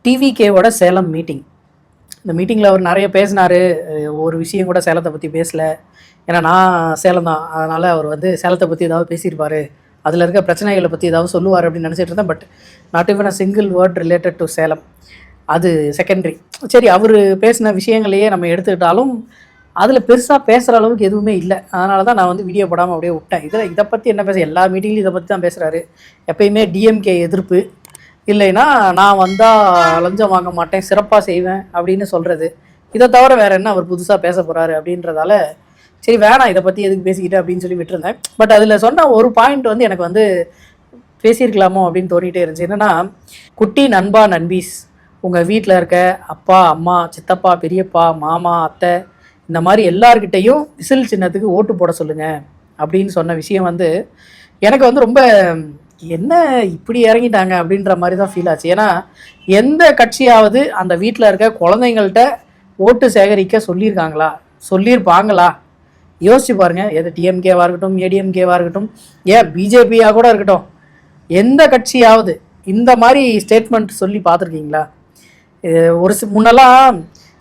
டிவிகேவோட Salem meeting. இந்த மீட்டிங்கில் அவர் நிறைய பேசினார். ஒரு விஷயம் கூட சேலத்தை பற்றி பேசலை. ஏன்னா நான் சேலம் தான், அதனால் அவர் வந்து சேலத்தை பற்றி ஏதாவது பேசியிருப்பார், அதில் இருக்க பிரச்சனைகளை பற்றி ஏதாவது சொல்லுவார் அப்படின்னு நினச்சிட்டு இருந்தேன். But not even a single word related to Salem. அது செகண்டரி. சரி, அவர் பேசின விஷயங்களையே நம்ம எடுத்துக்கிட்டாலும் அதில் பெருசாக பேசுகிற அளவுக்கு எதுவுமே இல்லை. அதனால தான் நான் வந்து வீடியோ போடாமல் அப்படியே விட்டேன். இதை பற்றி என்ன பேச, எல்லா மீட்டிங்லையும் இதை பற்றி தான் பேசுகிறாரு. எப்பயுமே டிஎம்கே எதிர்ப்பு, இல்லைன்னா நான் வந்தால் லஞ்சம் வாங்க மாட்டேன், சிறப்பாக செய்வேன் அப்படின்னு சொல்கிறது. இதை தவிர வேறு என்ன அவர் புதுசாக பேச போகிறாரு அப்படின்றதால சரி வேணாம், இதை பற்றி எதுக்கு பேசிக்கிட்டு அப்படின்னு சொல்லி விட்டுருந்தேன். பட் அதில் சொன்ன ஒரு பாயிண்ட் வந்து எனக்கு வந்து பேசியிருக்கலாமோ அப்படின்னு தோணிகிட்டே இருந்துச்சு. என்னென்னா, குட்டி நண்பா நண்பீஸ், உங்கள் வீட்டில் இருக்க அப்பா அம்மா சித்தப்பா பெரியப்பா மாமா அத்தை இந்த மாதிரி எல்லார்கிட்டையும் விசில் சின்னத்துக்கு ஓட்டு போட சொல்லுங்கள் அப்படின்னு சொன்ன விஷயம் வந்து எனக்கு வந்து ரொம்ப என்ன இப்படி இறங்கிட்டாங்க அப்படின்ற மாதிரி தான் ஃபீல் ஆச்சு. ஏன்னா எந்த கட்சியாவது அந்த வீட்டில் இருக்க குழந்தைங்கள்ட்ட ஓட்டு சேகரிக்க சொல்லியிருக்காங்களா, சொல்லியிருப்பாங்களா? யோசிச்சு பாருங்கள். எது டிஎம்கேவாக இருக்கட்டும், ஏடிஎம்கேவாக இருக்கட்டும், ஏன் பிஜேபியாக கூட இருக்கட்டும், எந்த கட்சியாவது இந்த மாதிரி ஸ்டேட்மெண்ட் சொல்லி பார்த்துருக்கீங்களா? ஒரு முன்னெல்லாம்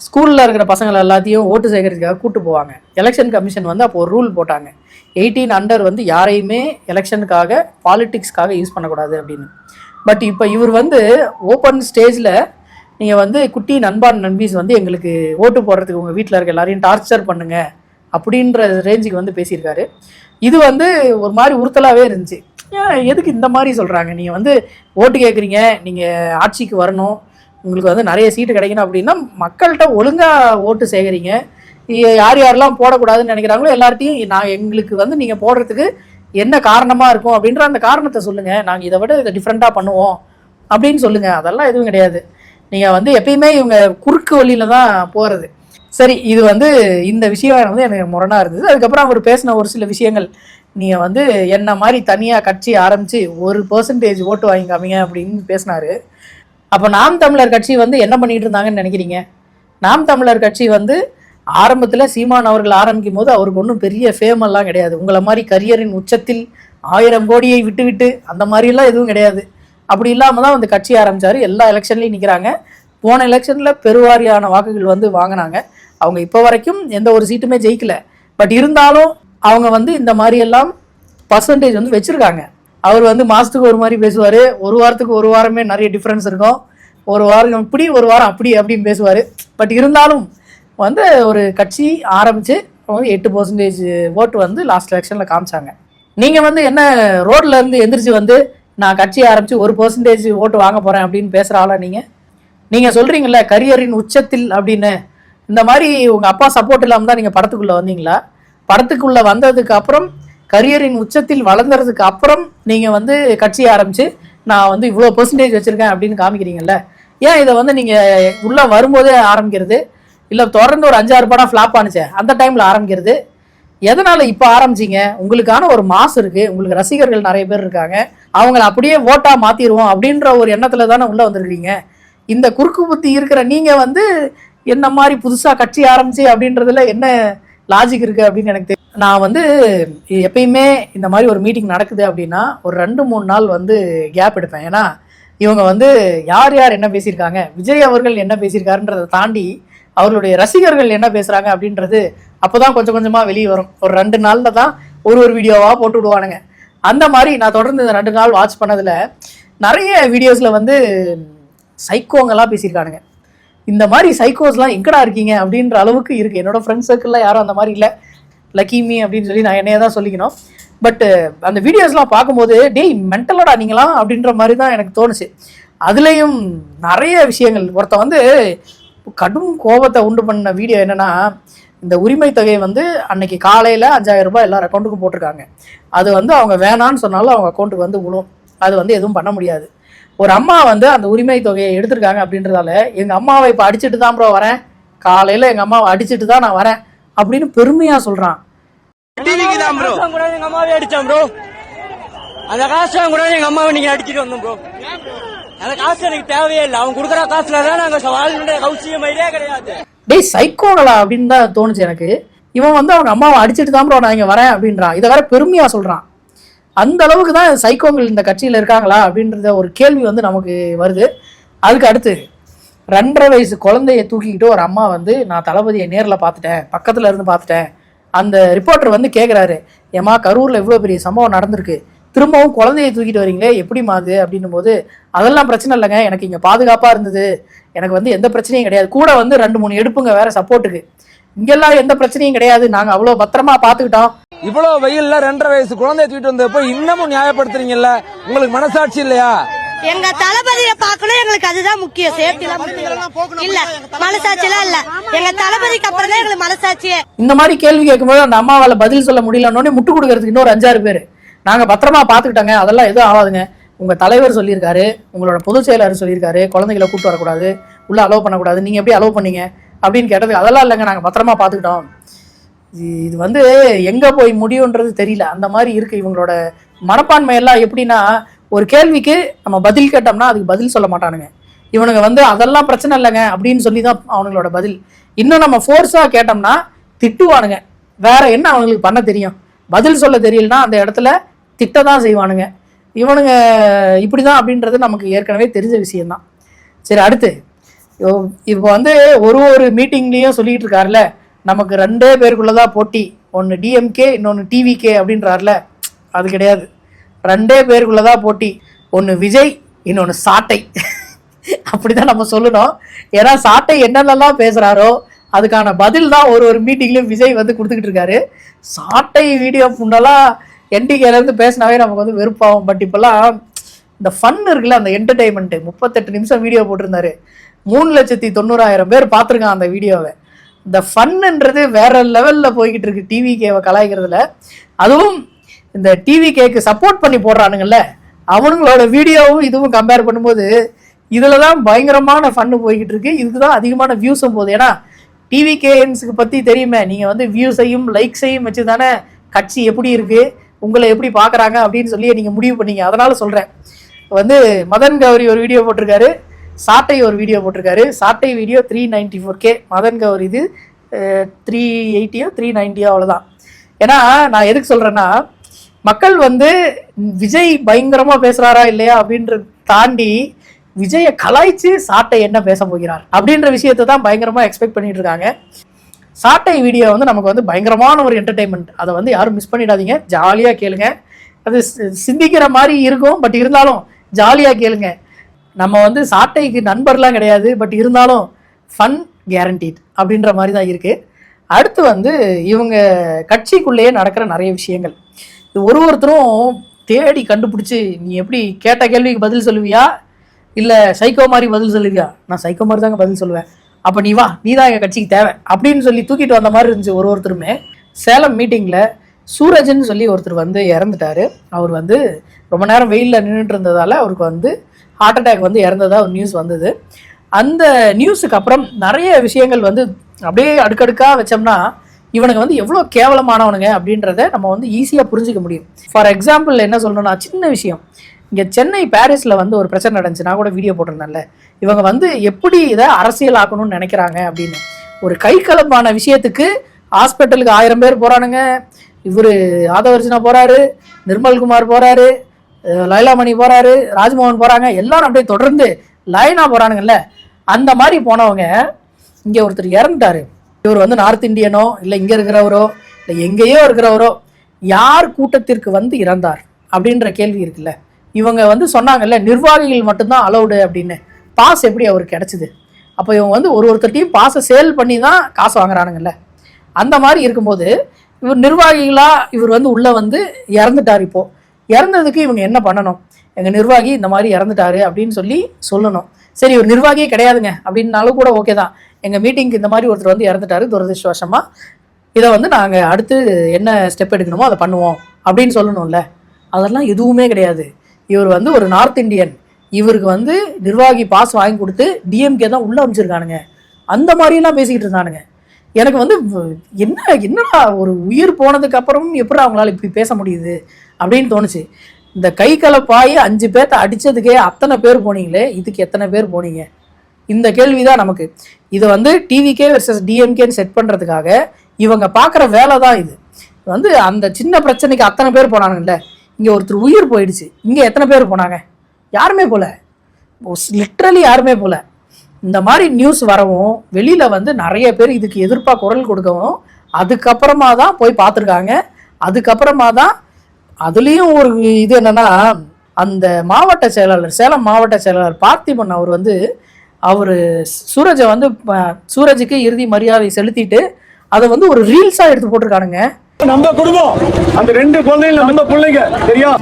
ஸ்கூலில் இருக்கிற பசங்களை எல்லாத்தையும் ஓட்டு சேகரிக்கிறதுக்காக கூப்பிட்டு போவாங்க. எலெக்ஷன் கமிஷன் வந்து அப்போ ஒரு ரூல் போட்டாங்க, 18 அண்டர் வந்து யாரையுமே எலெக்ஷனுக்காக பாலிட்டிக்ஸ்க்காக யூஸ் பண்ணக்கூடாது அப்படின்னு. பட் இப்போ இவர் வந்து ஓப்பன் ஸ்டேஜில் நீங்கள் வந்து குட்டி நண்பான் நண்பீஸ் வந்து எங்களுக்கு ஓட்டு போடுறதுக்கு உங்கள் வீட்டில் இருக்க எல்லாரையும் டார்ச்சர் பண்ணுங்க அப்படின்ற ரேஞ்சுக்கு வந்து பேசியிருக்காரு. இது வந்து ஒரு மாதிரி உறுத்தலாகவே இருந்துச்சு. எதுக்கு இந்த மாதிரி சொல்கிறாங்க? நீங்கள் வந்து ஓட்டு கேட்குறீங்க, நீங்கள் ஆட்சிக்கு வரணும், உங்களுக்கு வந்து நிறைய சீட்டு கிடைக்கணும் அப்படின்னா மக்கள்கிட்ட ஒழுங்காக ஓட்டு சேகரிங்க. யார் யாரெல்லாம் போடக்கூடாதுன்னு நினைக்கிறாங்களோ எல்லார்ட்டையும் நான் எங்களுக்கு வந்து நீங்கள் போடுறதுக்கு என்ன காரணமாக இருக்கும் அப்படின்ற அந்த காரணத்தை சொல்லுங்கள், நாங்கள் இதை விட இதை டிஃப்ரெண்ட்டாக பண்ணுவோம் அப்படின்னு சொல்லுங்கள். அதெல்லாம் எதுவும் கிடையாது. நீங்கள் வந்து எப்பயுமே இவங்க குறுக்கு வழியில் தான் போகிறது. சரி, இது வந்து இந்த விஷயம் வந்து எனக்கு முரணாக இருந்தது. அதுக்கப்புறம் அவர் பேசின ஒரு சில விஷயங்கள், நீங்கள் வந்து என்ன மாதிரி தனியாக கட்சி ஆரம்பித்து 1% ஓட்டு வாங்கிக்காமீங்க அப்படின்னு பேசினார். அப்போ நாம் தமிழர் கட்சி வந்து என்ன பண்ணிகிட்டு இருந்தாங்கன்னு நினைக்கிறீங்க? நாம் தமிழர் கட்சி வந்து ஆரம்பத்தில் சீமான் அவர்கள் ஆரம்பிக்கும் போது அவருக்கு ஒன்றும் பெரிய ஃபேமெல்லாம் கிடையாது. உங்களை மாதிரி கரியரின் உச்சத்தில் 1000 கோடியை விட்டு அந்த மாதிரிலாம் எதுவும் கிடையாது. அப்படி இல்லாமல் தான் வந்து கட்சி ஆரம்பித்தார். எல்லா எலெக்ஷன்லையும் நிற்கிறாங்க. போன எலெக்ஷனில் பெருவாரியான வாக்குகள் வந்து வாங்கினாங்க. அவங்க இப்போ வரைக்கும் எந்த ஒரு சீட்டுமே ஜெயிக்கலை. பட் இருந்தாலும் அவங்க வந்து இந்த மாதிரியெல்லாம் பர்சன்டேஜ் வந்து வச்சுருக்காங்க. அவர் வந்து மாதத்துக்கு ஒரு மாதிரி பேசுவார், ஒரு வாரத்துக்கு ஒரு வாரமே நிறைய டிஃப்ரென்ஸ் இருக்கும். ஒரு வாரம் இப்படி ஒரு வாரம் அப்படி அப்படின்னு பேசுவார். பட் இருந்தாலும் வந்து ஒரு கட்சி ஆரம்பித்து 8% ஓட்டு வந்து லாஸ்ட் எலெக்ஷனில் காமிச்சாங்க. நீங்கள் வந்து என்ன ரோட்டில் இருந்து எந்திரிச்சு வந்து நான் கட்சி ஆரம்பித்து 1% ஓட்டு வாங்க போகிறேன் அப்படின்னு பேசுகிற ஆளா நீங்கள் சொல்கிறீங்களே கரியரின் உச்சத்தில் அப்படின்னு. இந்த மாதிரி உங்கள் அப்பா சப்போர்ட் இல்லாமல் தான் நீங்கள் படத்துக்குள்ளே வந்தீங்களா? படத்துக்குள்ளே வந்ததுக்கு அப்புறம் கரியரின் உச்சத்தில் வளர்ந்ததுக்கு அப்புறம் நீங்கள் வந்து கட்சி ஆரம்பித்து நான் வந்து இவ்வளோ பெர்சன்டேஜ் வச்சுருக்கேன் அப்படின்னு காமிக்கிறீங்கல்ல. ஏன் இதை வந்து நீங்கள் உள்ளே வரும்போதே ஆரம்பிக்கிறது? இல்லை தொடர்ந்து ஒரு 5-6 படம் ஃப்ளாப் ஆனிச்சே அந்த டைமில் ஆரம்பிக்கிறது? எதனால் இப்போ ஆரம்பிச்சிங்க? உங்களுக்கான ஒரு மாஸ் இருக்குது, உங்களுக்கு ரசிகர்கள் நிறைய பேர் இருக்காங்க, அவங்கள அப்படியே ஓட்டாக மாற்றிடுவோம் அப்படின்ற ஒரு எண்ணத்தில் தானே உள்ளே வந்துருக்கீங்க. இந்த குறுக்கு புத்தி இருக்கிற நீங்கள் வந்து என்ன மாதிரி புதுசாக கட்சி ஆரம்பிச்சு அப்படின்றதுல என்ன லாஜிக் இருக்குது அப்படின்னு எனக்கு தெரியும். நான் வந்து எப்பயுமே இந்த மாதிரி ஒரு மீட்டிங் நடக்குது அப்படின்னா ஒரு 2-3 நாள் வந்து கேப் எடுப்பேன். ஏன்னா இவங்க வந்து யார் யார் என்ன பேசியிருக்காங்க, விஜய் அவர்கள் என்ன பேசியிருக்காருன்றதை தாண்டி அவர்களுடைய ரசிகர்கள் என்ன பேசுகிறாங்க அப்படின்றது அப்போ தான் கொஞ்சம் கொஞ்சமாக வெளியே வரும். ஒரு 2 நாளில் தான் ஒரு வீடியோவாக போட்டு விடுவானுங்க. அந்த மாதிரி நான் தொடர்ந்து இந்த 2 நாள் வாட்ச் பண்ணதில் நிறைய வீடியோஸில் வந்து சைக்கோங்கெல்லாம் பேசியிருக்கானுங்க. இந்த மாதிரி சைக்கோஸ்லாம் எங்கடா இருக்கீங்க அப்படின்ற அளவுக்கு இருக்குது. என்னோடய ஃப்ரெண்ட்ஸ் சர்க்கிளில் யாரும் அந்த மாதிரி இல்லை, லக்கிமி அப்படின்னு சொல்லி நான் என்னையே தான் சொல்லிக்கணும். பட்டு அந்த வீடியோஸ்லாம் பார்க்கும்போது டேய் மென்டலடா நீங்களாம் அப்படின்ற மாதிரி தான் எனக்கு தோணுச்சு. அதுலேயும் நிறைய விஷயங்கள். ஒருத்த வந்து கடும் கோபத்தை உண்டு பண்ண வீடியோ என்னென்னா, இந்த உரிமை தொகையை வந்து அன்னைக்கு காலையில் 5000 ரூபாய் எல்லார் அக்கௌண்ட்டுக்கும் போட்டிருக்காங்க. அது வந்து அவங்க வேணான்னு சொன்னாலும் அவங்க அக்கௌண்ட்டுக்கு வந்து விழும். அது வந்து எதுவும் பண்ண முடியாது. ஒரு அம்மா வந்து அந்த உரிமை தொகையை எடுத்திருக்காங்க அப்படின்றதால எங்கள் அம்மாவை இப்போ அடிச்சுட்டு தான் ப்ரோ வரேன், காலையில் எங்கள் அம்மாவை அடிச்சுட்டு தான் நான் வரேன் அப்படின்னு பெருமையாக சொல்கிறான். எங்க அம்மாவே அடிச்சான் ப்ரோ, அந்த காசு கூட எங்க அம்மாவை நீங்க அடிச்சுட்டு வந்தோம் ப்ரோ. அந்த காசு எனக்கு தேவையே இல்லை, அவங்க கொடுக்குற காசுல தான் நாங்க வாழ்க்கை கௌசியம் ஐடியா கிடையாது. டேய் சைக்கோங்களா அப்படின்னு தான் தோணுச்சு எனக்கு. இவன் வந்து அவங்க அம்மாவை அடிச்சுட்டு தான் ப்ரோ நான் இங்கே வரேன் அப்படின்றான். இதை வேற பெருமையாக சொல்கிறான். அந்த அளவுக்கு தான் சைக்கோங்கள் இந்த கட்சியில் இருக்காங்களா அப்படின்றத ஒரு கேள்வி வந்து நமக்கு வருது. அதுக்கு அடுத்து 2.5 வயசு குழந்தைய தூக்கிக்கிட்டு ஒரு அம்மா வந்து நான் தளபதியை நேரில் பார்த்துட்டேன், பக்கத்தில் இருந்து பார்த்துட்டேன். அந்த ரிப்போர்ட்டர் வந்து கேட்குறாரு, ஏமா கரூரில் இவ்வளோ பெரிய சம்பவம் நடந்திருக்கு, திரும்பவும் குழந்தைய தூக்கிட்டு வரீங்களே எப்படிமா அது அப்படின்னும் போது, அதெல்லாம் பிரச்சனை இல்லைங்க, எனக்கு இங்கே பாதுகாப்பாக இருந்தது, எனக்கு வந்து எந்த பிரச்சனையும் கிடையாது, கூட வந்து 2-3 எடுப்புங்க வேற சப்போர்ட்டுக்கு, இங்கெல்லாம் எந்த பிரச்சனையும் கிடையாது, நாங்கள் அவ்வளோ பத்திரமா பார்த்துக்கிட்டோம். இவ்வளோ வெயில்ல 2.5 வயசு குழந்தைய தூக்கிட்டு வந்தப்போ இன்னமும் நியாயப்படுத்துறீங்கல்ல, உங்களுக்கு மனசாட்சி இல்லையா? எங்க தளபதியை பார்க்கணும், எங்களுக்கு அதுதான் முக்கியம். சேஃப்டி இல்ல, மனசாட்சியெல்லாம் இல்ல, எங்க தளபதிக்கு அப்புறம் தான் எங்களுக்கு மனசாட்சியே. இந்த மாதிரி கேள்வி கேட்கும்போது அந்த அம்மாவால பதில் சொல்ல முடியலன்னொடனே முட்டு கொடுக்கறதுக்கு இன்னொரு 5-6 பேர், நாங்க பத்திரமா பாத்துக்கிட்டாங்க, அதெல்லாம் எதுவும் ஆகாதுங்க, உங்க தலைவர் சொல்லியிருக்காரு, உங்களோட பொதுச் செயலாளர் சொல்லியிருக்காரு, குழந்தைகளை கூப்பிட்டு வரக்கூடாது, உள்ள அலோவ் பண்ணக்கூடாது, நீங்க எப்படி அலோவ் பண்ணீங்க அப்படின்னு கேட்டதுக்கு அதெல்லாம் இல்லைங்க, நாங்க பத்திரமா பாத்துக்கிட்டோம். இது வந்து எங்க போய் முடியுன்றது தெரியல. அந்த மாதிரி இருக்கு இவங்களோட மனப்பான்மை எல்லாம். எப்படின்னா, ஒரு கேள்விக்கு நம்ம பதில் கேட்டோம்னா அதுக்கு பதில் சொல்ல மாட்டானுங்க இவனுங்க வந்து, அதெல்லாம் பிரச்சனை இல்லைங்க அப்படின்னு சொல்லி தான் அவனுங்களோட பதில். இன்னும் நம்ம ஃபோர்ஸாக கேட்டோம்னா திட்டுவானுங்க. வேற என்ன அவங்களுக்கு பண்ண தெரியும்? பதில் சொல்ல தெரியலனா அந்த இடத்துல திட்ட தான் செய்வானுங்க. இவனுங்க இப்படி தான் அப்படின்றது நமக்கு ஏற்கனவே தெரிஞ்ச விஷயம்தான். சரி, அடுத்து இப்போ வந்து ஒரு மீட்டிங்லேயும் சொல்லிட்டு இருக்காருல, நமக்கு 2 பேருக்குள்ளதான் போட்டி, ஒன்று டிஎம்கே இன்னொன்று டிவிகே அப்படின்றாருல. அது கிடையாது, 2 பேருக்குள்ளதான் போட்டி, ஒன்று விஜய் இன்னொன்று சாட்டை. அப்படிதான் நம்ம சொல்லணும். ஏன்னா சாட்டை என்னென்னலாம் பேசுறாரோ அதுக்கான பதில் தான் ஒரு மீட்டிங்லயும் விஜய் வந்து கொடுத்துக்கிட்டு இருக்காரு. சாட்டை வீடியோ முன்னெல்லாம் என்டிகேல இருந்து பேசினாவே நமக்கு வந்து வெறுப்பாகும். பட் இப்பெல்லாம் இந்த ஃபன் இருக்குல்ல, அந்த என்டர்டைன்மெண்ட், 38 நிமிஷம் வீடியோ போட்டிருந்தாரு, 3,90,000 பேர் பார்த்துருக்கான் அந்த வீடியோவை. இந்த ஃபன்ன்றது வேற லெவல்ல போய்கிட்டு இருக்கு டிவிகேவை கலாய்க்கிறதுல. அதுவும் இந்த டிவிகேக்கு சப்போர்ட் பண்ணி போடுறானுங்கல்ல, அவனுங்களோட வீடியோவும் இதுவும் கம்பேர் பண்ணும்போது இதுல தான் பயங்கரமான ஃபன்னு போய்கிட்டு இருக்கு. இதுக்கு தான் அதிகமான வியூஸும் போகுது. ஏன்னா டிவிகேன்ஸுக்கு பத்தி தெரியுமே, நீங்க வந்து வியூஸையும் லைக்ஸையும் வச்சு தானே கட்சி எப்படி இருக்கு, உங்களை எப்படி பாக்குறாங்க அப்படின்னு சொல்லி நீங்க முடிவு பண்ணீங்க. அதனால சொல்றேன், வந்து மதன் கௌரி ஒரு வீடியோ போட்டிருக்காரு, சாட்டை ஒரு வீடியோ போட்டிருக்காரு. சாட்டை வீடியோ 394K, மதன் கௌரி இது 380 390 அவ்வளோதான். ஏன்னா நான் எதுக்கு சொல்றேன்னா, மக்கள் வந்து விஜய் பயங்கரமா பேசுறாரா இல்லையா அப்படின்ற தாண்டி விஜயை கலாய்ச்சி சாட்டை என்ன பேச போகிறார் அப்படின்ற விஷயத்தை தான் பயங்கரமா எக்ஸ்பெக்ட் பண்ணிட்டு இருக்காங்க. சாட்டை வீடியோ வந்து நமக்கு வந்து பயங்கரமான ஒரு என்டர்டைன்மெண்ட். அதை வந்து யாரும் மிஸ் பண்ணிடாதீங்க, ஜாலியா கேளுங்க. அது சிந்திக்கிற மாதிரி இருக்கும், பட் இருந்தாலும் ஜாலியா கேளுங்க. நம்ம வந்து சாட்டைக்கு நண்பர்லாம் கிடையாது, பட் இருந்தாலும் ஃபன் கேரண்டீட் அப்படின்ற மாதிரி தான் இருக்கு. அடுத்து வந்து இவங்க கட்சிக்குள்ளேயே நடக்கிற நிறைய விஷயங்கள், இது ஒருத்தரும் தேடி கண்டுபிடிச்சி, நீ எப்படி கேட்ட கேள்விக்கு பதில் சொல்லுவியா இல்லை சைக்கோ மாதிரி பதில் சொல்லுவியா? நான் சைக்கோ மாதிரி தாங்க பதில் சொல்லுவேன், அப்போ நீ வா, நீ தான் எங்கள் கட்சிக்கு தேவை அப்படின்னு சொல்லி தூக்கிட்டு வந்த மாதிரி இருந்துச்சு ஒருத்தருமே. சேலம் மீட்டிங்கில் சூரஜ்னு சொல்லி ஒருத்தர் வந்து இறந்துட்டாரு. அவர் வந்து ரொம்ப நேரம் வெயிலில் நின்றுட்டு இருந்ததால் அவருக்கு வந்து ஹார்ட் அட்டாக் வந்து இறந்ததா ஒரு நியூஸ் வந்தது. அந்த நியூஸுக்கு அப்புறம் நிறைய விஷயங்கள் வந்து அப்படியே அடுக்கடுக்காக வச்சோம்னா இவனுங்க வந்து எவ்வளோ கேவலமானவனுங்க அப்படின்றத நம்ம வந்து ஈஸியாக புரிஞ்சிக்க முடியும். ஃபார் எக்ஸாம்பிள் என்ன சொல்லணும்னா, சின்ன விஷயம், இங்கே சென்னை பாரிஸில் வந்து ஒரு பிரச்சனை நடந்துச்சு, நான் கூட வீடியோ போட்டிருந்தேன்ல, இவங்க வந்து எப்படி இதை அரசியல் ஆக்கணும்னு நினைக்கிறாங்க அப்படின்னு. ஒரு கை கலப்பான விஷயத்துக்கு ஹாஸ்பிட்டலுக்கு 1000 பேர் போகிறானுங்க. இவர் ஆதவர்ஜனா போகிறாரு, நிர்மல்குமார் போகிறாரு, லைலாமணி போகிறாரு, ராஜ்மோகன் போகிறாங்க, எல்லாரும் அப்படியே தொடர்ந்து லைனாக போகிறானுங்கல்ல. அந்த மாதிரி போனவங்க இங்கே ஒருத்தர் இறந்துட்டாரு. இவர் வந்து நார்த் இந்தியனோ இல்லை இங்கே இருக்கிறவரோ இல்லை எங்கேயோ இருக்கிறவரோ, யார் கூட்டத்திற்கு வந்து இறந்தார் அப்படின்ற கேள்வி இருக்குல்ல. இவங்க வந்து சொன்னாங்கல்ல, நிர்வாகிகள் மட்டும்தான் அலௌடு அப்படின்னு. பாஸ் எப்படி அவருக்கு கிடைச்சிது? அப்போ இவங்க வந்து ஒருத்தர்ட்டையும் பாஸை சேல் பண்ணி தான் காசு வாங்குறானுங்கல்ல. அந்த மாதிரி இருக்கும்போது இவர் நிர்வாகிகளா இவர் வந்து உள்ள வந்து இறந்துட்டார். இப்போ இறந்ததுக்கு இவங்க என்ன பண்ணணும்? எங்கள் நிர்வாகி இந்த மாதிரி இறந்துட்டாரு அப்படின்னு சொல்லி சொல்லணும். சரி, இவர் நிர்வாகியே கிடையாதுங்க அப்படின்னாலும் கூட ஓகே தான், எங்கள் மீட்டிங்க்கு இந்த மாதிரி ஒருத்தர் வந்து இறந்துட்டாரு துரதிருஷ்டவசமாக, இதை வந்து நாங்கள் அடுத்து என்ன ஸ்டெப் எடுக்கணுமோ அதை பண்ணுவோம் அப்படின்னு சொல்லணும்ல. அதெல்லாம் எதுவுமே கிடையாது. இவர் வந்து ஒரு நார்த் இந்தியன், இவருக்கு வந்து நிர்வாகி பாஸ் வாங்கி கொடுத்து டிஎம்கே தான் உள்ளே அமைச்சிருக்கானுங்க. அந்த மாதிரிலாம் பேசிக்கிட்டு இருந்தானுங்க. எனக்கு வந்து என்னடா ஒரு உயிர் போனதுக்கு அப்புறம் எப்படி அவங்களால இப்படி பேச முடியுது அப்படின்னு தோணுச்சு. இந்த கை கலப்பாயி 5 பேர்த்த அடித்ததுக்கே அத்தனை பேர் போனீங்களே, இதுக்கு எத்தனை பேர் போனீங்க? இந்த கேள்விதான் நமக்கு. இதை வந்து டிவிகே வெர்சஸ் டிஎம்கேன்னு செட் பண்ணுறதுக்காக இவங்க பார்க்குற வேலை தான் இது. வந்து அந்த சின்ன பிரச்சனைக்கு அத்தனை பேர் போனானுங்கல்ல, இங்கே ஒருத்தர் உயிர் போயிடுச்சு, இங்கே எத்தனை பேர் போனாங்க? யாருமே போல, லிட்ரலி யாருமே போல. இந்த மாதிரி நியூஸ் வரவும் வெளியில் வந்து நிறைய பேர் இதுக்கு எதிர்ப்பாக குரல் கொடுக்கவும் அதுக்கப்புறமா தான் போய் பார்த்துருக்காங்க. அதுக்கப்புறமா தான் அதுலேயும் ஒரு இது என்னென்னா, அந்த மாவட்ட செயலாளர், சேலம் மாவட்ட செயலாளர் பார்த்திபன் அவர் வந்து சூரஜை வந்து சூரஜுக்கு இறுதி மரியாதை செலுத்திட்டு அதை வந்து ஒரு ரீல்ஸாக எடுத்து போட்டிருக்கானுங்க. நம்ம குடும்பம் அந்த 2 குழந்தைகள் நம்ம பிள்ளைங்க தெரியும்.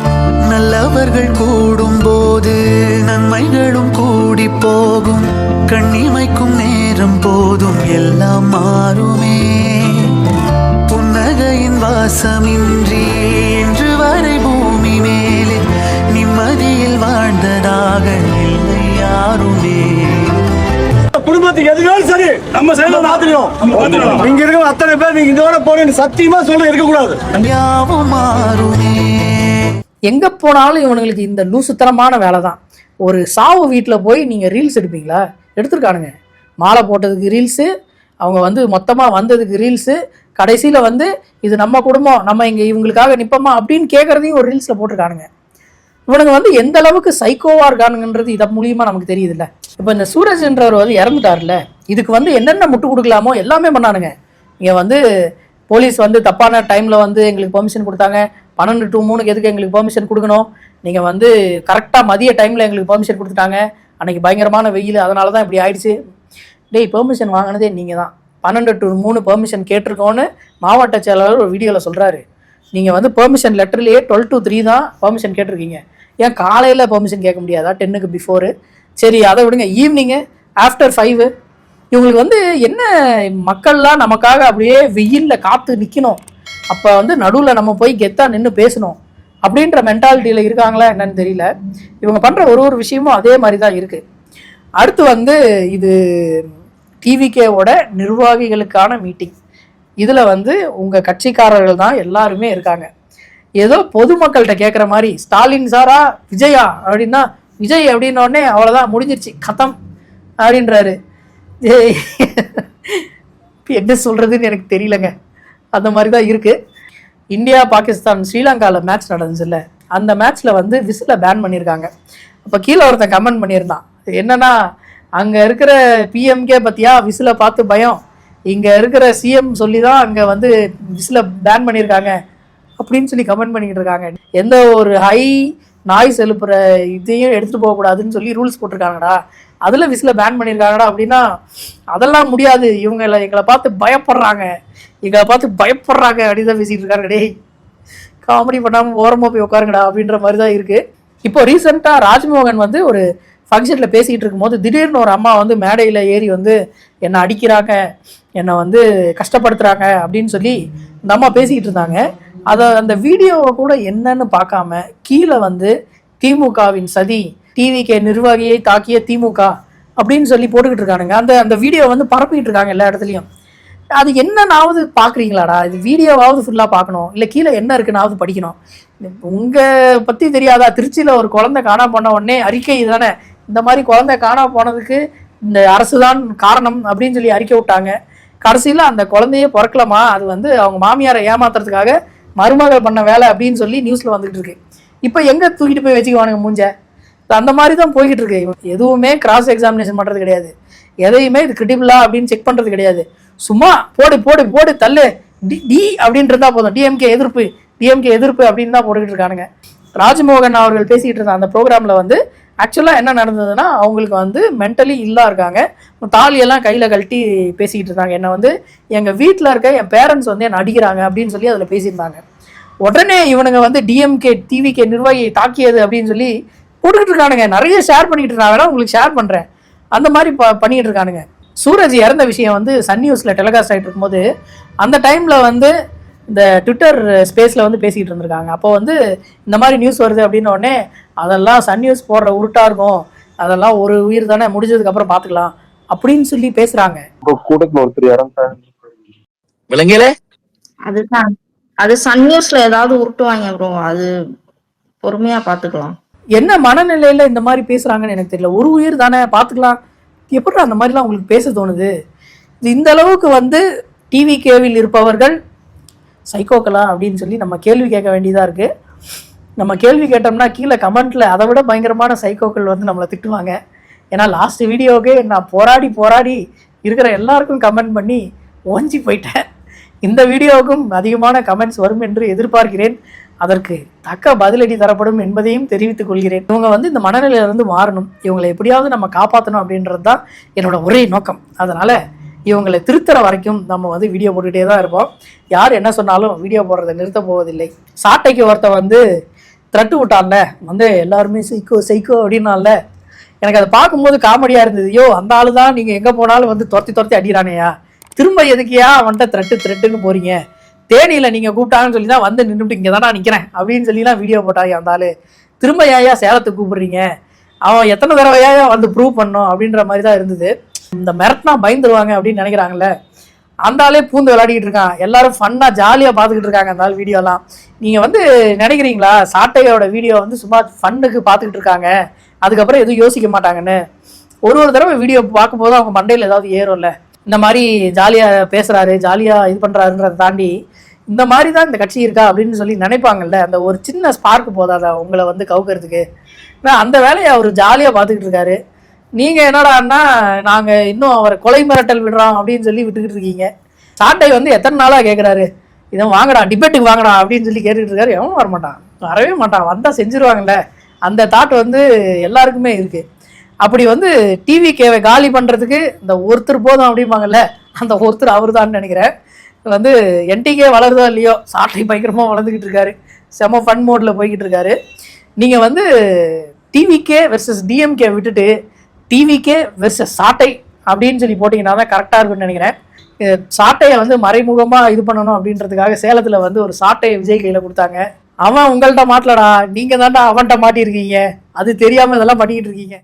நல்லவர்கள் கூடும் போது நன்மைகளும் கூடி போகும், கண்ணிமைக்கும் நேரம் போதும் எல்லாம் மாறுமே. புன்னகையின் வாசமின்றி இன்று வரை பூமி மேலே நிம்மதியில் வாழ்ந்ததாக இல்லை யாருமே. குடும்பத்துக்கு எதுனாலும் சரி நம்ம செயல மாத்திரம் இங்க இருக்க அத்தனை பேர் நீங்க இதோட போறேன்னு சத்தியமா சொல்ல இருக்கக்கூடாது. யாவும் மாறுமே. எங்கே போனாலும் இவனுங்களுக்கு இந்த லூசுத்தனமான வேலை தான். ஒரு சாவு வீட்டில் போய் நீங்கள் ரீல்ஸ் எடுப்பீங்களா? எடுத்துருக்கானுங்க. மாலை போட்டதுக்கு ரீல்ஸு, அவங்க வந்து மொத்தமாக வந்ததுக்கு ரீல்ஸு, கடைசியில் வந்து இது நம்ம குடும்பம், நம்ம இங்கே இவங்களுக்காக நிற்போமா அப்படின்னு கேட்குறதையும் ஒரு ரீல்ஸில் போட்டிருக்கானுங்க. இவனுங்க வந்து எந்த அளவுக்கு சைக்கோவாக இருக்கானுங்கன்றது இதன் மூலியமாக நமக்கு தெரியுதுல்ல. இப்போ இந்த சூரஜ்ன்றவர் வந்து இறந்துட்டார்ல, இதுக்கு வந்து என்னென்ன முட்டு கொடுக்கலாமோ எல்லாமே பண்ணானுங்க. இங்கே வந்து போலீஸ் வந்து தப்பான டைமில் வந்து எங்களுக்கு பெர்மிஷன் கொடுத்தாங்க, 12 to 3 எதுக்கு எங்களுக்கு பெர்மிஷன் கொடுக்கணும், நீங்கள் வந்து கரெக்டாக மதிய டைமில் எங்களுக்கு பெர்மிஷன் கொடுத்துட்டாங்க, அன்றைக்கி பயங்கரமான வெயில், அதனால தான் இப்படி ஆயிடுச்சு. டேய், பெர்மிஷன் வாங்கினதே நீங்கள் தான், 12 to 3 பெர்மிஷன் கேட்டிருக்கோன்னு மாவட்ட செயலாளர் ஒரு வீடியோவில் சொல்கிறாரு. நீங்கள் வந்து பெர்மிஷன் லெட்டர்லேயே 12 to 3 தான் பெர்மிஷன் கேட்டிருக்கீங்க. ஏன் காலையில் பெர்மிஷன் கேட்க முடியாதா? 10க்கு பிஃபோரு? சரி, அதை விடுங்க. ஈவினிங்கு ஆஃப்டர் 5 இவங்களுக்கு வந்து என்ன, மக்கள்லாம் நமக்காக அப்படியே வெயிலில் காத்து நிற்கணும், அப்போ வந்து நடுவில் நம்ம போய் கெத்தாக நின்று பேசணும் அப்படின்ற மென்டாலிட்டியில் இருக்காங்களா என்னன்னு தெரியல. இவங்க பண்ணுற ஒரு விஷயமும் அதே மாதிரி தான் இருக்குது. அடுத்து வந்து இது டிவிகேவோட நிர்வாகிகளுக்கான மீட்டிங். இதில் வந்து உங்கள் கட்சிக்காரர்கள் தான் எல்லாருமே இருக்காங்க. ஏதோ பொதுமக்கள்கிட்ட கேட்குற மாதிரி ஸ்டாலின் சாரா விஜயா அப்படின்னா விஜய் அப்படின்னோடனே அவ்வளோதான் முடிஞ்சிருச்சு, கதம் அப்படின்றாரு. என்ன சொல்கிறதுன்னு எனக்கு தெரியலங்க. அந்த மாதிரி தான் இருக்குது. இந்தியா பாகிஸ்தான் ஸ்ரீலங்காவில் மேட்ச் நடந்துச்சுல்ல, அந்த மேட்ச்சில் வந்து விசிலை பேன் பண்ணியிருக்காங்க. அப்போ கீழே ஒருத்தன் கமெண்ட் பண்ணியிருந்தான், என்னன்னா அங்கே இருக்கிற பிஎம்கே பற்றியா விசிலை பார்த்து பயம், இங்கே இருக்கிற சிஎம் சொல்லி தான் அங்கே வந்து விசிலை பேன் பண்ணியிருக்காங்க அப்படின்னு சொல்லி கமெண்ட் பண்ணிக்கிட்டு இருக்காங்க. எந்த ஒரு ஹை நாய்ஸ் எழுப்புற இதையும் எடுத்துகிட்டு போகக்கூடாதுன்னு சொல்லி ரூல்ஸ் போட்டிருக்காங்கடா, அதில் விசிலை பேன் பண்ணியிருக்காங்கடா அப்படின்னா அதெல்லாம் முடியாது, எங்களை பார்த்து பயப்படுறாங்க அப்படின்னு தான் பேசிகிட்டு இருக்காங்க. டேய், காமெடி பண்ணாமல் ஓரமாக போய் உட்காருங்கடா அப்படின்ற மாதிரி தான் இருக்குது. இப்போ ரீசெண்டாக ராஜ்மோகன் வந்து ஒரு ஃபங்க்ஷனில் பேசிகிட்டு இருக்கும்போது திடீர்னு ஒரு அம்மா வந்து மேடையில் ஏறி வந்து என்னை அடிக்கிறாங்க, என்னை வந்து கஷ்டப்படுத்துகிறாங்க அப்படின்னு சொல்லி இந்த அம்மா பேசிக்கிட்டு இருந்தாங்க. அந்த வீடியோவை கூட என்னன்னு பார்க்காம கீழே வந்து திமுகவின் சதி, டிவிகே நிர்வாகியை தாக்கிய திமுக அப்படின்னு சொல்லி போட்டுக்கிட்டு இருக்கானுங்க. அந்த வீடியோ வந்து பரப்பிக்கிட்டு இருக்காங்க எல்லா இடத்துலையும். அது என்னன்னாவது பார்க்குறீங்களாடா? இது வீடியோவாவது ஃபுல்லாக பார்க்கணும், இல்லை கீழே என்ன இருக்குன்னாவது படிக்கணும். உங்கள் பற்றி தெரியாதா? திருச்சியில் ஒரு குழந்தை காணா போன உடனே அறிக்கை தானே, இந்த மாதிரி குழந்தை காணா போனதுக்கு இந்த அரசு தான் காரணம் அப்படின்னு சொல்லி அறிக்கை விட்டாங்க. கடைசியில் அந்த குழந்தையே பிறக்கலாமா, அது வந்து அவங்க மாமியாரை ஏமாத்துறதுக்காக மருமகள் பண்ண வேலை அப்படின்னு சொல்லி நியூஸில் வந்துகிட்டு இருக்கு. இப்போ எங்கே தூக்கிட்டு போய் வச்சுக்குவானுங்க மூஞ்ச? அந்த மாதிரி தான் போய்கிட்டு இருக்கு. எதுவுமே கிராஸ் எக்ஸாமினேஷன் பண்ணுறது கிடையாது, எதையுமே இது கிரெடிபிளா அப்படின்னு செக் பண்ணுறது கிடையாது. சும்மா போடு போடு போடு தள்ளு டி அப்படின்ட்டு இருந்தால் போதும், டிஎம்கே எதிர்ப்பு அப்படின்னு தான் போட்டுக்கிட்டு இருக்கானுங்க. ராஜ்மோகன் அவர்கள் பேசிக்கிட்டு இருந்த அந்த ப்ரோக்ராமில் வந்து ஆக்சுவலாக என்ன நடந்ததுன்னா, அவங்களுக்கு வந்து மென்டலி இல்லா இருக்காங்க, தாலியெல்லாம் கையில் கழட்டி பேசிக்கிட்டு இருந்தாங்க. என்னை வந்து எங்கள் வீட்டில் இருக்க என் பேரண்ட்ஸ் வந்து என்னை அடிக்கிறாங்க அப்படின்னு சொல்லி அதில் பேசியிருந்தாங்க. உடனே இவனுங்க வந்து டிவிகே நிர்வாகியை தாக்கியது அப்படின்னு சொல்லி போட்டுக்கிட்டு இருக்கானுங்க. நிறைய ஷேர் பண்ணிக்கிட்டு இருக்காங்க, வேணா உங்களுக்கு ஷேர் பண்ணுறேன். அந்த மாதிரி பண்ணிக்கிட்டு இருக்கானுங்க. சூரஜ் இறந்த விஷயம் வந்து சன் நியூஸில் டெலிகாஸ்ட் ஆகிட்டு இருக்கும்போது அந்த டைமில் வந்து இந்த ட்விட்டர் ஸ்பேஸில் வந்து பேசிக்கிட்டு இருந்திருக்காங்க. அப்போ வந்து இந்த மாதிரி நியூஸ் வருது அப்படின்ன உடனே அதெல்லாம் சன் நியூஸ் போடுற உருட்டாக இருக்கும், அதெல்லாம் ஒரு உயிர் தானே, முடிஞ்சதுக்கப்புறம் பார்த்துக்கலாம் அப்படின்னு சொல்லி பேசுகிறாங்க. விளங்கல அதுதான், அது சன் நியூஸ்ல ஏதாவது உருட்டுவாங்க ப்ரோ, அது பொறுமையா பாத்துக்கலாம். என்ன மனநிலையில் இந்த மாதிரி பேசுகிறாங்கன்னு எனக்கு தெரியல. ஒரு உயிர் தானே, பார்த்துக்கலாம், எப்படி அந்த மாதிரிலாம் உங்களுக்கு பேச தோணுது? இந்த அளவுக்கு வந்து டிவிகேவில் இருப்பவர்கள் சைக்கோக்களா அப்படின்னு சொல்லி நம்ம கேள்வி கேட்க வேண்டியதாக இருக்குது. நம்ம கேள்வி கேட்டோம்னா கீழே கமெண்ட்டில் அதை விட பயங்கரமான சைக்கோக்கள் வந்து நம்மளை திட்டுவாங்க. ஏன்னா லாஸ்ட் வீடியோவுக்கு நான் போராடி இருக்கிற எல்லாருக்கும் கமெண்ட் பண்ணி ஓஞ்சி போயிட்டேன். இந்த வீடியோவுக்கும் அதிகமான கமெண்ட்ஸ் வரும் என்று எதிர்பார்க்கிறேன். அதற்கு தக்க பதிலடி தரப்படும் என்பதையும் தெரிவித்துக் கொள்கிறேன். இவங்க வந்து இந்த மனநிலையிலிருந்து மாறணும், இவங்களை எப்படியாவது நம்ம காப்பாற்றணும் அப்படின்றது தான் என்னோட ஒரே நோக்கம். அதனால் இவங்களை திருத்துற வரைக்கும் நம்ம வந்து வீடியோ போட்டுகிட்டே தான் இருப்போம். யார் என்ன சொன்னாலும் வீடியோ போடுறதை நிறுத்த போவதில்லை. சாட்டைக்கு ஒருத்தன் வந்து த்ரெட்டு விட்டான்ல, வந்து எல்லாருமே சைக்கோ அப்படின்னால எனக்கு அதை பார்க்கும்போது காமெடியாக இருந்தது. ஐயோ அந்த ஆளு தான் நீங்கள் எங்கே போனாலும் வந்து துரத்தி அடிக்கிறானேயா, திரும்ப எதுக்கியா அவன்கிட்ட த்ரெட்டுன்னு போகிறீங்க, தேனியில் நீங்கள் கூப்பிட்டாங்கன்னு சொல்லி தான் வந்து நின்றுட்டு இங்கே தானே நிற்கிறேன் அப்படின்னு சொல்லிலாம் வீடியோ போட்டாங்க. அந்த ஆள் திரும்ப ஏயா சேலத்துக்கு கூப்பிடுறீங்க, அவன் எத்தனை தடவையா வந்து ப்ரூவ் பண்ணோம் அப்படின்ற மாதிரி தான் இருந்தது. இந்த மிரட்டினா பயந்துருவாங்க அப்படின்னு நினைக்கிறாங்கல்ல, அந்த ஆளே பூந்து விளையாடிக்கிட்டு இருக்கான். எல்லாரும் ஃபன்னாக ஜாலியாக பார்த்துக்கிட்டு இருக்காங்க அந்த ஆள் வீடியோலாம். நீங்கள் வந்து நினைக்கிறீங்களா சாட்டையோட வீடியோ வந்து சும்மா ஃபன்னுக்கு பார்த்துக்கிட்டு இருக்காங்க, அதுக்கப்புறம் எதுவும் யோசிக்க மாட்டாங்கன்னு? ஒரு தடவை வீடியோ பார்க்கும்போது அவங்க மண்டையில் ஏதாவது ஏறும்ல, இந்த மாதிரி ஜாலியாக பேசுகிறாரு, ஜாலியாக இது பண்ணுறாருன்றதை தாண்டி இந்த மாதிரி தான் இந்த கட்சி இருக்கா அப்படின்னு சொல்லி நினைப்பாங்கல்ல. அந்த ஒரு சின்ன ஸ்பார்க்கு போதாதா உங்களை வந்து கவுக்கிறதுக்கு? அந்த வேலையை அவர் ஜாலியாக பார்த்துக்கிட்டு இருக்காரு. நீங்கள் என்னடான்னா நாங்கள் இன்னும் அவரை கொலை மிரட்டல் விடுறோம் அப்படின்னு சொல்லி விட்டுக்கிட்டு இருக்கீங்க. சாட்டை வந்து எத்தனை நாளாக கேட்குறாரு, இதை வாங்கடா டிபேட்டுக்கு வாங்கடா அப்படின்னு சொல்லி கேட்டுக்கிட்டு இருக்காரு. எவனும் வரவே மாட்டான், வந்தால் செஞ்சுருவாங்கல்ல. அந்த தாட் வந்து எல்லாருக்குமே இருக்குது. அப்படி வந்து டிவிகேவை காலி பண்ணுறதுக்கு இந்த ஒருத்தர் போதும் அப்படிம்பாங்கல்ல, அந்த ஒருத்தர் அவர் தான் நினைக்கிறேன். வந்து என்டிகே வளருதோ இல்லையோ, சாட்டை பயங்கரமாக வளர்ந்துக்கிட்டு இருக்காரு, செம ஃபன் மோடில் போய்கிட்டு இருக்காரு. நீங்கள் வந்து டிவிகே வெர்சஸ் டிஎம்கே விட்டுட்டு டிவிகே வெர்சஸ் சாட்டை அப்படின்னு சொல்லி போட்டிங்கன்னா தான் கரெக்டாக இருக்குன்னு நினைக்கிறேன். சாட்டையை வந்து மறைமுகமாக இது பண்ணணும் அப்படின்றதுக்காக சேலத்தில் வந்து ஒரு சாட்டையை விஜய் கையில் கொடுத்தாங்க. அவன் உங்கள்கிட்ட மாட்டலடா, நீங்கள் தான்டா அவன்கிட்ட மாட்டியிருக்கீங்க, அது தெரியாமல் இதெல்லாம் பண்ணிக்கிட்டு இருக்கீங்க.